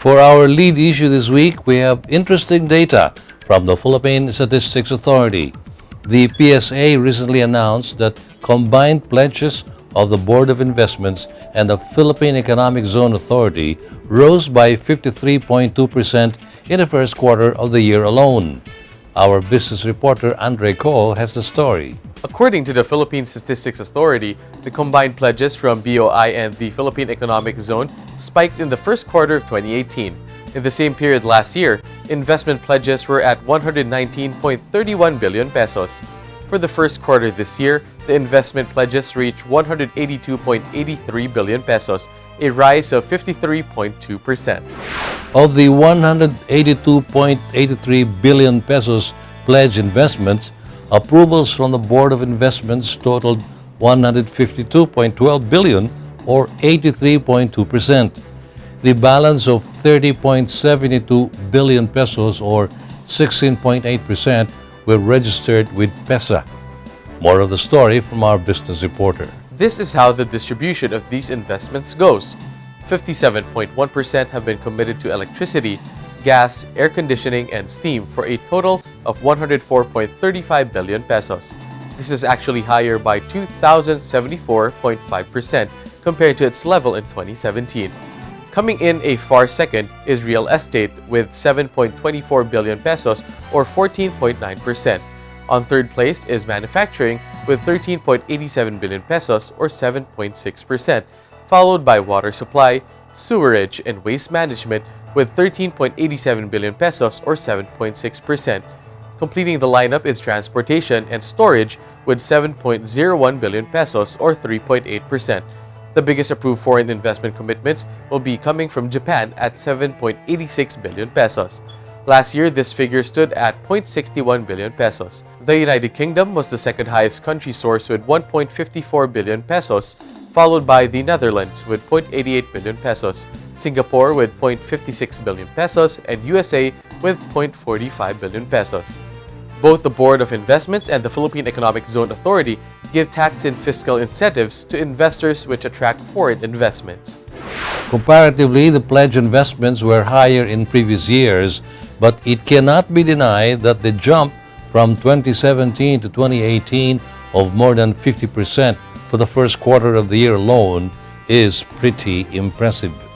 For our lead issue this week, we have interesting data from the Philippine Statistics Authority. The PSA recently announced that combined pledges of the Board of Investments and the Philippine Economic Zone Authority rose by 53.2% in the first quarter of the year alone. Our business reporter Andre Cole has the story. According to the Philippine Statistics Authority, the combined pledges from BOI and the Philippine Economic Zone spiked in the first quarter of 2018. In the same period last year, investment pledges were at 119.31 billion pesos. For the first quarter this year, the investment pledges reached 182.83 billion pesos, a rise of 53.2%. Of the 182.83 billion pesos pledged investments, approvals from the Board of Investments totaled 152.12 billion or 83.2%. The balance of 30.72 billion pesos or 16.8% were registered with Peza. More of the story from our business reporter. This is how the distribution of these investments goes. 57.1% have been committed to electricity, gas, air conditioning, and steam for a total of 104.35 billion pesos. This is actually higher by 2,074.5% compared to its level in 2017. Coming in a far second is real estate with 7.24 billion pesos or 14.9%. On third place is manufacturing with 13.87 billion pesos or 7.6%, followed by water supply, sewerage, and waste management with 13.87 billion pesos or 7.6%. Completing the lineup is transportation and storage with 7.01 billion pesos or 3.8%. The biggest approved foreign investment commitments will be coming from Japan at 7.86 billion pesos. Last year, this figure stood at 0.61 billion pesos. The United Kingdom was the second highest country source with 1.54 billion pesos, followed by the Netherlands with 0.88 billion pesos, Singapore with 0.56 billion pesos, and USA with 0.45 billion pesos. Both the Board of Investments and the Philippine Economic Zone Authority give tax and fiscal incentives to investors which attract foreign investments. Comparatively, the pledged investments were higher in previous years, but it cannot be denied that the jump from 2017 to 2018 of more than 50% for the first quarter of the year alone is pretty impressive.